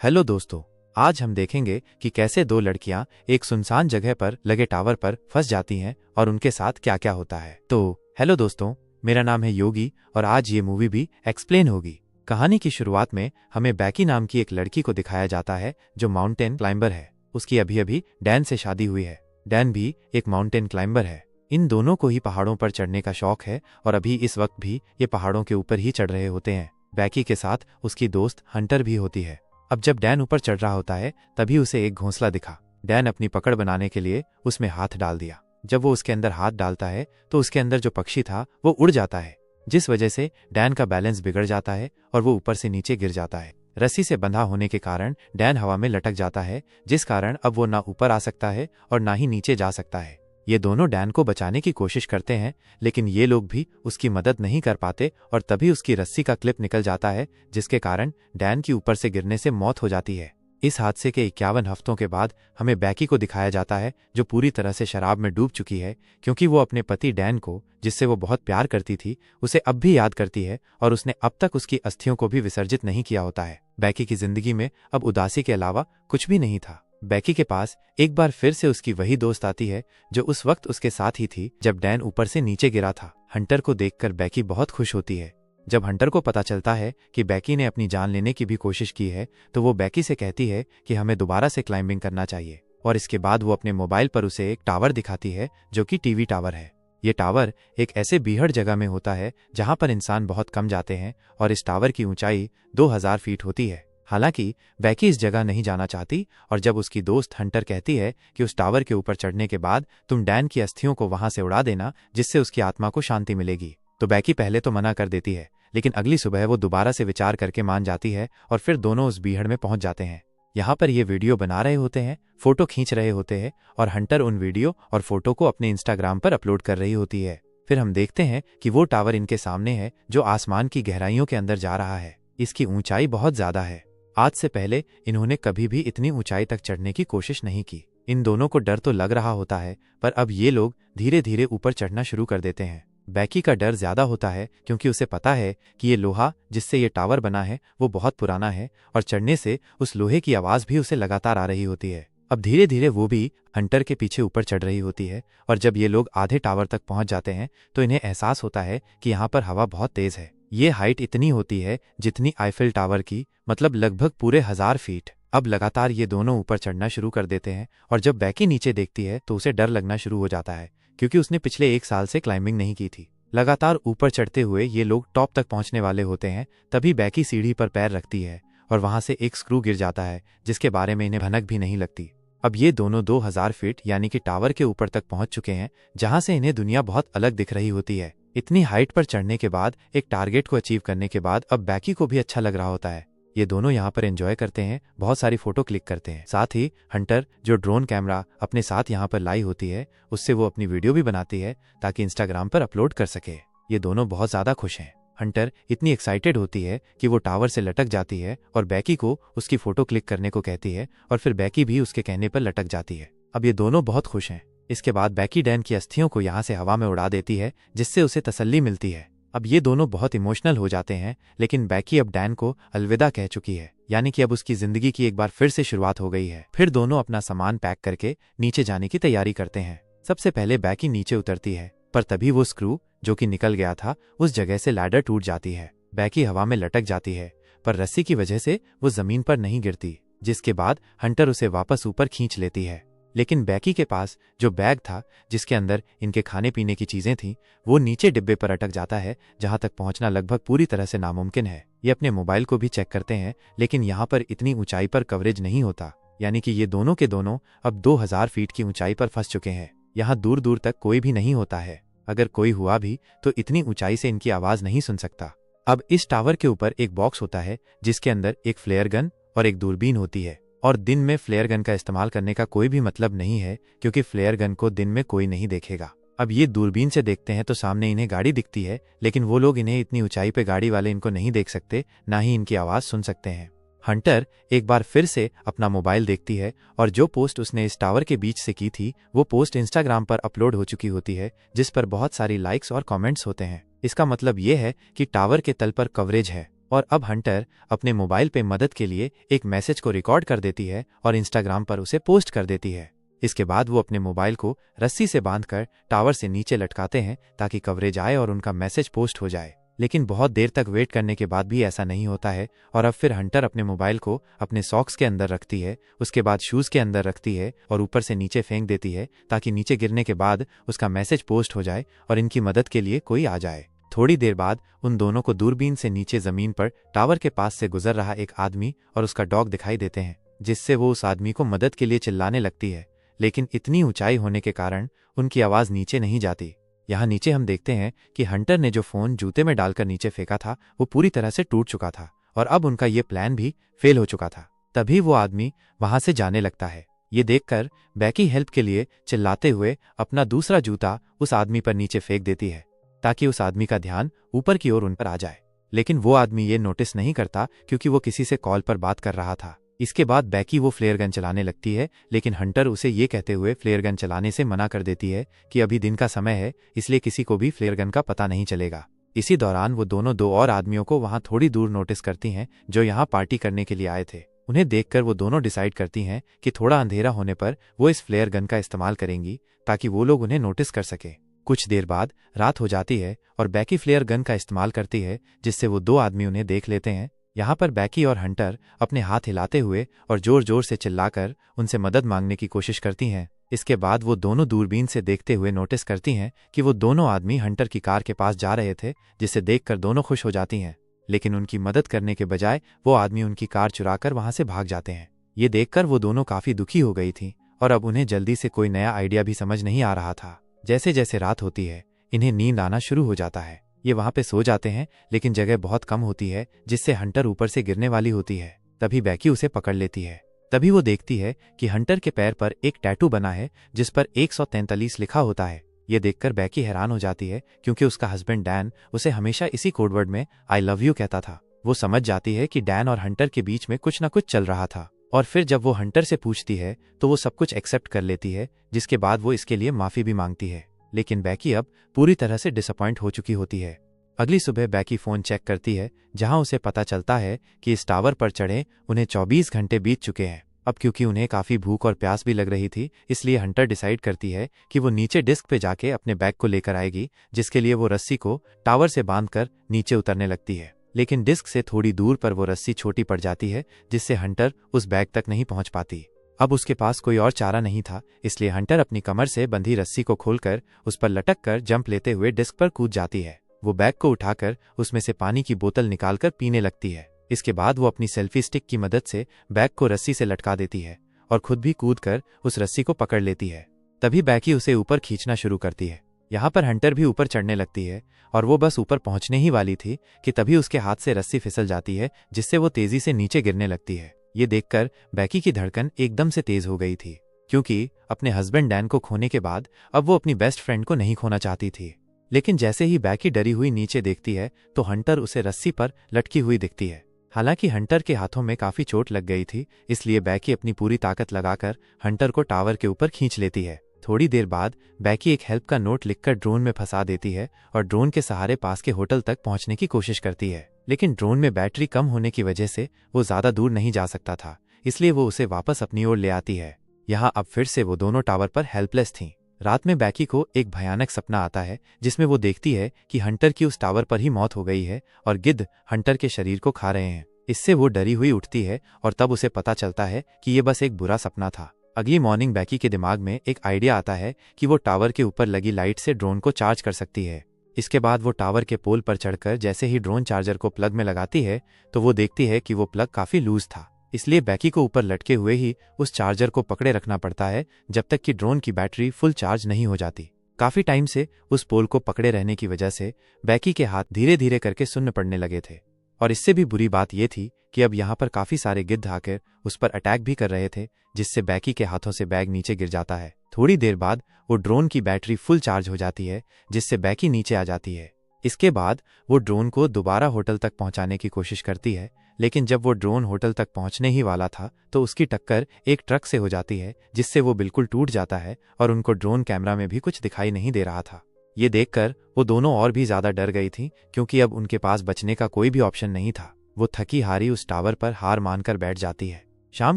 Hello दोस्तों, आज हम देखेंगे कि कैसे दो लड़कियां एक सुनसान जगह पर लगे टावर पर फंस जाती हैं और उनके साथ क्या क्या होता है। तो हेलो दोस्तों, मेरा नाम है योगी और आज ये मूवी भी एक्सप्लेन होगी। कहानी की शुरुआत में हमें बैकी नाम की एक लड़की को दिखाया जाता है जो माउंटेन क्लाइंबर है। उसकी अभी अभी डैन से शादी हुई है। डैन भी एक माउंटेन क्लाइंबर है। इन दोनों को ही पहाड़ों पर चढ़ने का शौक है और अभी इस वक्त भी ये पहाड़ों के ऊपर ही चढ़ रहे होते हैं। बैकी के साथ उसकी दोस्त हंटर भी होती है। अब जब डैन ऊपर चढ़ रहा होता है तभी उसे एक घोंसला दिखा। डैन अपनी पकड़ बनाने के लिए उसमें हाथ डाल दिया। जब वो उसके अंदर हाथ डालता है तो उसके अंदर जो पक्षी था वो उड़ जाता है, जिस वजह से डैन का बैलेंस बिगड़ जाता है और वो ऊपर से नीचे गिर जाता है। रस्सी से बंधा होने के कारण डैन हवा में लटक जाता है, जिस कारण अब वो ना ऊपर आ सकता है और ना ही नीचे जा सकता है। ये दोनों डैन को बचाने की कोशिश करते हैं, लेकिन ये लोग भी उसकी मदद नहीं कर पाते और तभी उसकी रस्सी का क्लिप निकल जाता है, जिसके कारण डैन की ऊपर से गिरने से मौत हो जाती है। इस हादसे के 51 हफ्तों के बाद हमें बैकी को दिखाया जाता है जो पूरी तरह से शराब में डूब चुकी है, क्योंकि वो अपने पति डैन को, जिससे वो बहुत प्यार करती थी, उसे अब भी याद करती है और उसने अब तक उसकी अस्थियों को भी विसर्जित नहीं किया होता है। बैकी की जिंदगी में अब उदासी के अलावा कुछ भी नहीं था। बैकी के पास एक बार फिर से उसकी वही दोस्त आती है जो उस वक्त उसके साथ ही थी जब डैन ऊपर से नीचे गिरा था। हंटर को देखकर बैकी बहुत खुश होती है। जब हंटर को पता चलता है कि बैकी ने अपनी जान लेने की भी कोशिश की है तो वो बैकी से कहती है कि हमें दोबारा से क्लाइंबिंग करना चाहिए, और इसके बाद वो अपने मोबाइल पर उसे एक टावर दिखाती है जो कि टीवी टावर है। ये टावर एक ऐसे बीहड़ जगह में होता है जहां पर इंसान बहुत कम जाते हैं और इस टावर की ऊंचाई 2000 फीट होती है। हालांकि बैकी इस जगह नहीं जाना चाहती और जब उसकी दोस्त हंटर कहती है कि उस टावर के ऊपर चढ़ने के बाद तुम डैन की अस्थियों को वहां से उड़ा देना जिससे उसकी आत्मा को शांति मिलेगी, तो बैकी पहले तो मना कर देती है, लेकिन अगली सुबह वो दोबारा से विचार करके मान जाती है और फिर दोनों उस बीहड़ में पहुंच जाते हैं। यहाँ पर ये वीडियो बना रहे होते हैं, फोटो खींच रहे होते हैं और हंटर उन वीडियो और फोटो को अपने इंस्टाग्राम पर अपलोड कर रही होती है। फिर हम देखते हैं कि वो टावर इनके सामने है जो आसमान की गहराइयों के अंदर जा रहा है। इसकी ऊंचाई बहुत ज्यादा है। आज से पहले इन्होंने कभी भी इतनी ऊंचाई तक चढ़ने की कोशिश नहीं की। इन दोनों को डर तो लग रहा होता है, पर अब ये लोग धीरे धीरे ऊपर चढ़ना शुरू कर देते हैं। बैकी का डर ज्यादा होता है क्योंकि उसे पता है कि ये लोहा जिससे ये टावर बना है वो बहुत पुराना है और चढ़ने से उस लोहे की आवाज भी उसे लगातार आ रही होती है। अब धीरे धीरे वो भी हंटर के पीछे ऊपर चढ़ रही होती है और जब ये लोग आधे टावर तक पहुंच जाते हैं तो इन्हें एहसास होता है कि यहाँ पर हवा बहुत तेज है। ये हाइट इतनी होती है जितनी आईफिल टावर की, मतलब लगभग पूरे 1000 फीट। अब लगातार ये दोनों ऊपर चढ़ना शुरू कर देते हैं और जब बैकी नीचे देखती है तो उसे डर लगना शुरू हो जाता है, क्योंकि उसने पिछले 1 साल से क्लाइंबिंग नहीं की थी। लगातार ऊपर चढ़ते हुए ये लोग टॉप तक पहुंचने वाले होते हैं, तभी बैकी सीढ़ी पर पैर रखती है और वहां से एक स्क्रू गिर जाता है जिसके बारे में इन्हें भनक भी नहीं लगती। अब ये दोनों 2000 फीट यानी कि टावर के ऊपर तक पहुंच चुके हैं, जहां से इन्हें दुनिया बहुत अलग दिख रही होती है। इतनी हाइट पर चढ़ने के बाद, एक टारगेट को अचीव करने के बाद अब बैकी को भी अच्छा लग रहा होता है। ये दोनों यहाँ पर एंजॉय करते हैं, बहुत सारी फोटो क्लिक करते हैं। साथ ही हंटर जो ड्रोन कैमरा अपने साथ यहाँ पर लाई होती है, उससे वो अपनी वीडियो भी बनाती है ताकि इंस्टाग्राम पर अपलोड कर सके। ये दोनों बहुत ज्यादा खुश हैं। हंटर इतनी एक्साइटेड होती है कि वो टावर से लटक जाती है और बैकी को उसकी फोटो क्लिक करने को कहती है और फिर बैकी भी उसके कहने पर लटक जाती है। अब ये दोनों बहुत खुश हैं। इसके बाद बैकी डैन की अस्थियों को यहाँ से हवा में उड़ा देती है, जिससे उसे तसल्ली मिलती है। अब ये दोनों बहुत इमोशनल हो जाते हैं, लेकिन बैकी अब डैन को अलविदा कह चुकी है, यानी कि अब उसकी जिंदगी की एक बार फिर से शुरुआत हो गई है। फिर दोनों अपना सामान पैक करके नीचे जाने की तैयारी करते हैं। सबसे पहले बैकी नीचे उतरती है, पर तभी वो स्क्रू जो कि निकल गया था उस जगह से लैडर टूट जाती है। बैकी हवा में लटक जाती है, पर रस्सी की वजह से वो जमीन पर नहीं गिरती, जिसके बाद हंटर उसे वापस ऊपर खींच लेती है। लेकिन बैकी के पास जो बैग था जिसके अंदर इनके खाने पीने की चीजें थीं, वो नीचे डिब्बे पर अटक जाता है, जहां तक पहुंचना लगभग पूरी तरह से नामुमकिन है। ये अपने मोबाइल को भी चेक करते हैं, लेकिन यहाँ पर इतनी ऊंचाई पर कवरेज नहीं होता, यानी कि ये दोनों के दोनों अब 2000 फीट की ऊंचाई पर फंस चुके हैं। यहाँ दूर दूर तक कोई भी नहीं होता है। अगर कोई हुआ भी तो इतनी ऊंचाई से इनकी आवाज नहीं सुन सकता। अब इस टावर के ऊपर एक बॉक्स होता है जिसके अंदर एक फ्लेयर गन और एक दूरबीन होती है, और दिन में फ्लेयर गन का इस्तेमाल करने का कोई भी मतलब नहीं है, क्योंकि फ्लेयर गन को दिन में कोई नहीं देखेगा। अब ये दूरबीन से देखते हैं तो सामने इन्हें गाड़ी दिखती है, लेकिन वो लोग इन्हें इतनी ऊंचाई पे गाड़ी वाले इनको नहीं देख सकते, ना ही इनकी आवाज सुन सकते हैं। हंटर एक बार फिर से अपना मोबाइल देखती है और जो पोस्ट उसने इस टावर के बीच से की थी वो पोस्ट इंस्टाग्राम पर अपलोड हो चुकी होती है, जिस पर बहुत सारी लाइक्स और कमेंट्स होते हैं। इसका मतलब ये है कि टावर के तल पर कवरेज है। और अब हंटर अपने मोबाइल पे मदद के लिए एक मैसेज को रिकॉर्ड कर देती है और इंस्टाग्राम पर उसे पोस्ट कर देती है। इसके बाद वो अपने मोबाइल को रस्सी से बांधकर टावर से नीचे लटकाते हैं ताकि कवरेज आए और उनका मैसेज पोस्ट हो जाए। लेकिन बहुत देर तक वेट करने के बाद भी ऐसा नहीं होता है और अब फिर हंटर अपने मोबाइल को अपने सॉक्स के अंदर रखती है, उसके बाद शूज़ के अंदर रखती है और ऊपर से नीचे फेंक देती है ताकि नीचे गिरने के बाद उसका मैसेज पोस्ट हो जाए और इनकी मदद के लिए कोई आ जाए। थोड़ी देर बाद उन दोनों को दूरबीन से नीचे जमीन पर टावर के पास से गुजर रहा एक आदमी और उसका डॉग दिखाई देते हैं, जिससे वो उस आदमी को मदद के लिए चिल्लाने लगती है। लेकिन इतनी ऊंचाई होने के कारण उनकी आवाज़ नीचे नहीं जाती। यहाँ नीचे हम देखते हैं कि हंटर ने जो फ़ोन जूते में डालकर नीचे फेंका था वो पूरी तरह से टूट चुका था और अब उनका ये प्लान भी फेल हो चुका था। तभी वो आदमी वहां से जाने लगता है। ये देखकर बैकी हेल्प के लिए चिल्लाते हुए अपना दूसरा जूता उस आदमी पर नीचे फेंक देती है ताकि उस आदमी का ध्यान ऊपर की ओर उन पर आ जाए। लेकिन वो आदमी ये नोटिस नहीं करता क्योंकि वो किसी से कॉल पर बात कर रहा था। इसके बाद बैकी वो फ्लेयर गन चलाने लगती है, लेकिन हंटर उसे ये कहते हुए फ्लेयर गन चलाने से मना कर देती है कि अभी दिन का समय है, इसलिए किसी को भी फ्लेयर गन का पता नहीं चलेगा। इसी दौरान वो दोनों दो और आदमियों को वहां थोड़ी दूर नोटिस करती हैं जो यहाँ पार्टी करने के लिए आए थे। उन्हें देखकर वो दोनों डिसाइड करती हैं कि थोड़ा अंधेरा होने पर वो इस फ्लेयर गन का इस्तेमाल करेंगी ताकि वो लोग उन्हें नोटिस कर सके। कुछ देर बाद रात हो जाती है और बैकी फ्लेयर गन का इस्तेमाल करती है, जिससे वो दो आदमी उन्हें देख लेते हैं। यहाँ पर बैकी और हंटर अपने हाथ हिलाते हुए और जोर जोर से चिल्लाकर उनसे मदद मांगने की कोशिश करती हैं। इसके बाद वो दोनों दूरबीन से देखते हुए नोटिस करती हैं कि वो दोनों आदमी हंटर की कार के पास जा रहे थे, जिसे देखकर दोनों खुश हो जाती हैं। लेकिन उनकी मदद करने के बजाय वो आदमी उनकी कार चुराकर वहां से भाग जाते हैं। ये देखकर वो दोनों काफी दुखी हो गई थी और अब उन्हें जल्दी से कोई नया आइडिया भी समझ नहीं आ रहा था। जैसे जैसे रात होती है इन्हें नींद आना शुरू हो जाता है। ये वहां पे सो जाते हैं, लेकिन जगह बहुत कम होती है जिससे हंटर ऊपर से गिरने वाली होती है। तभी बैकी उसे पकड़ लेती है। तभी वो देखती है कि हंटर के पैर पर एक टैटू बना है जिस पर 143 लिखा होता है। ये देखकर बैकी हैरान हो जाती है क्योंकि उसका हस्बैंड डैन उसे हमेशा इसी कोडवर्ड में आई लव यू कहता था। वो समझ जाती है कि डैन और हंटर के बीच में कुछ ना कुछ चल रहा था और फिर जब वो हंटर से पूछती है तो वो सब कुछ एक्सेप्ट कर लेती है, जिसके बाद वो इसके लिए माफी भी मांगती है। लेकिन बैकी अब पूरी तरह से डिसअपॉइंट हो चुकी होती है। अगली सुबह बैकी फ़ोन चेक करती है जहां उसे पता चलता है कि इस टावर पर चढ़े उन्हें 24 घंटे बीत चुके हैं। अब क्योंकि उन्हें काफ़ी भूख और प्यास भी लग रही थी, इसलिए हंटर डिसाइड करती है कि वो नीचे डिस्क पे जाके अपने बैग को लेकर आएगी, जिसके लिए वो रस्सी को टावर से बांधकर नीचे उतरने लगती है। लेकिन डिस्क से थोड़ी दूर पर वो रस्सी छोटी पड़ जाती है, जिससे हंटर उस बैग तक नहीं पहुंच पाती। अब उसके पास कोई और चारा नहीं था, इसलिए हंटर अपनी कमर से बंधी रस्सी को खोलकर उस पर लटक कर जंप लेते हुए डिस्क पर कूद जाती है। वो बैग को उठाकर उसमें से पानी की बोतल निकालकर पीने लगती है। इसके बाद वो अपनी सेल्फी स्टिक की मदद से बैग को रस्सी से लटका देती है और खुद भी कूदकर उस रस्सी को पकड़ लेती है। तभी बैकी उसे ऊपर खींचना शुरू करती है। यहाँ पर हंटर भी ऊपर चढ़ने लगती है और वो बस ऊपर पहुंचने ही वाली थी कि तभी उसके हाथ से रस्सी फिसल जाती है, जिससे वो तेजी से नीचे गिरने लगती है। ये देखकर बैकी की धड़कन एकदम से तेज हो गई थी, क्योंकि अपने हस्बैंड डैन को खोने के बाद अब वो अपनी बेस्ट फ्रेंड को नहीं खोना चाहती थी। लेकिन जैसे ही बैकी डरी हुई नीचे देखती है तो हंटर उसे रस्सी पर लटकी हुई दिखती है। हालांकि हंटर के हाथों में काफी चोट लग गई थी, इसलिए बैकी अपनी पूरी ताकत लगाकर हंटर को टावर के ऊपर खींच लेती है। थोड़ी देर बाद बैकी एक हेल्प का नोट लिखकर ड्रोन में फंसा देती है और ड्रोन के सहारे पास के होटल तक पहुंचने की कोशिश करती है। लेकिन ड्रोन में बैटरी कम होने की वजह से वो ज्यादा दूर नहीं जा सकता था, इसलिए वो उसे वापस अपनी ओर ले आती है। यहाँ अब फिर से वो दोनों टावर पर हेल्पलेस थीं। रात में बैकी को एक भयानक सपना आता है जिसमें वो देखती है कि हंटर की उस टावर पर ही मौत हो गई है और गिद्ध हंटर के शरीर को खा रहे हैं। इससे वो डरी हुई उठती है और तब उसे पता चलता है कि ये बस एक बुरा सपना था। अगली मॉर्निंग बैकी के दिमाग में एक आइडिया आता है कि वो टावर के ऊपर लगी लाइट से ड्रोन को चार्ज कर सकती है। इसके बाद वो टावर के पोल पर चढ़कर जैसे ही ड्रोन चार्जर को प्लग में लगाती है तो वो देखती है कि वो प्लग काफी लूज था, इसलिए बैकी को ऊपर लटके हुए ही उस चार्जर को पकड़े रखना पड़ता है जब तक कि ड्रोन की बैटरी फुल चार्ज नहीं हो जाती। काफी टाइम से उस पोल को पकड़े रहने की वजह से बैकी के हाथ धीरे धीरे करके सुन्न पड़ने लगे थे और इससे भी बुरी बात यह थी कि अब यहाँ पर काफी सारे गिद्ध आकर उस पर अटैक भी कर रहे थे, जिससे बैकी के हाथों से बैग नीचे गिर जाता है। थोड़ी देर बाद वो ड्रोन की बैटरी फुल चार्ज हो जाती है, जिससे बैकी नीचे आ जाती है। इसके बाद वो ड्रोन को दोबारा होटल तक पहुंचाने की कोशिश करती है, लेकिन जब वो ड्रोन होटल तक पहुंचने ही वाला था तो उसकी टक्कर एक ट्रक से हो जाती है, जिससे वो बिल्कुल टूट जाता है और उनको ड्रोन कैमरा में भी कुछ दिखाई नहीं दे रहा था। ये देखकर वो दोनों और भी ज्यादा डर गई थी, क्योंकि अब उनके पास बचने का कोई भी ऑप्शन नहीं था। वो थकी हारी उस टावर पर हार मानकर बैठ जाती है। शाम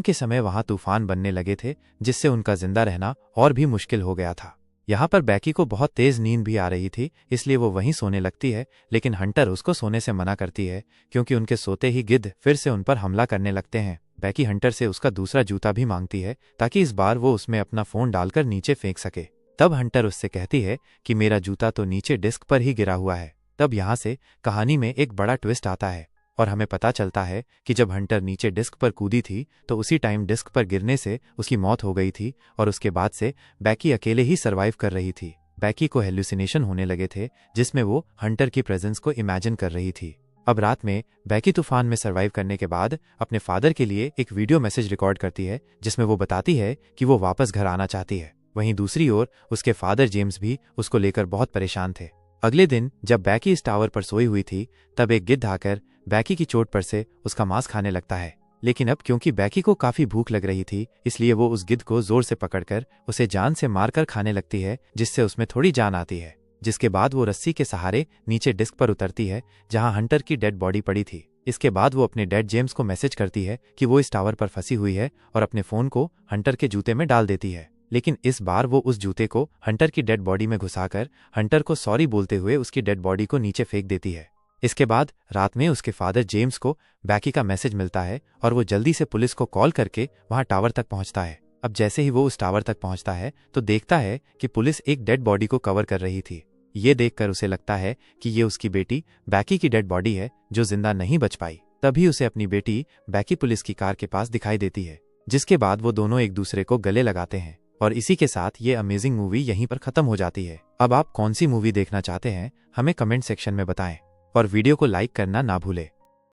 के समय वहां तूफान बनने लगे थे, जिससे उनका जिंदा रहना और भी मुश्किल हो गया था। यहाँ पर बैकी को बहुत तेज नींद भी आ रही थी, इसलिए वो वहीं सोने लगती है, लेकिन हंटर उसको सोने से मना करती है क्योंकि उनके सोते ही गिद्ध फिर से उन पर हमला करने लगते हैं। बैकी हंटर से उसका दूसरा जूता भी मांगती है ताकि इस बार वो उसमें अपना फोन डालकर नीचे फेंक सके। तब हंटर उससे कहती है कि मेरा जूता तो नीचे डिस्क पर ही गिरा हुआ है। तब यहाँ से कहानी में एक बड़ा ट्विस्ट आता है और हमें पता चलता है कि जब हंटर नीचे डिस्क पर कूदी थी तो उसी टाइम डिस्क पर गिरने से उसकी मौत हो गई थी और उसके बाद से बैकी अकेले ही सर्वाइव कर रही थी। बैकी को हेल्यूसिनेशन होने लगे थे, जिसमें वो हंटर की प्रेजेंस को इमेजिन कर रही थी। अब रात में बैकी तूफान में सर्वाइव करने के बाद अपने फादर के लिए एक वीडियो मैसेज रिकॉर्ड करती है, जिसमें वो बताती है कि वो वापस घर आना चाहती है। वहीं दूसरी ओर उसके फादर जेम्स भी उसको लेकर बहुत परेशान थे। अगले दिन जब बैकी इस टावर पर सोई हुई थी, तब एक गिद्ध आकर बैकी की चोट पर से उसका मांस खाने लगता है। लेकिन अब क्योंकि बैकी को काफी भूख लग रही थी, इसलिए वो उस गिद्ध को जोर से पकड़कर उसे जान से मारकर खाने लगती है, जिससे उसमें थोड़ी जान आती है। जिसके बाद वो रस्सी के सहारे नीचे डिस्क पर उतरती है, जहां हंटर की डेड बॉडी पड़ी थी। इसके बाद वो अपने डेड जेम्स को मैसेज करती है कि वो इस टावर पर फंसी हुई है और अपने फोन को हंटर के जूते में डाल देती है। लेकिन इस बार वो उस जूते को हंटर की डेड बॉडी में घुसाकर हंटर को सॉरी बोलते हुए उसकी डेड बॉडी को नीचे फेंक देती है। इसके बाद रात में उसके फादर जेम्स को बैकी का मैसेज मिलता है और वो जल्दी से पुलिस को कॉल करके वहां टावर तक पहुंचता है। अब जैसे ही वो उस टावर तक पहुंचता है तो देखता है कि पुलिस एक डेड बॉडी को कवर कर रही थी। ये देखकर उसे लगता है कि ये उसकी बेटी बैकी की डेड बॉडी है जो जिंदा नहीं बच पाई। तभी उसे अपनी बेटी बैकी पुलिस की कार के पास दिखाई देती है, जिसके बाद वो दोनों एक दूसरे को गले लगाते हैं। और इसी के साथ ये अमेजिंग मूवी यहीं पर खत्म हो जाती है। अब आप कौन सी मूवी देखना चाहते हैं हमें कमेंट सेक्शन में बताएं और वीडियो को लाइक करना ना भूलें।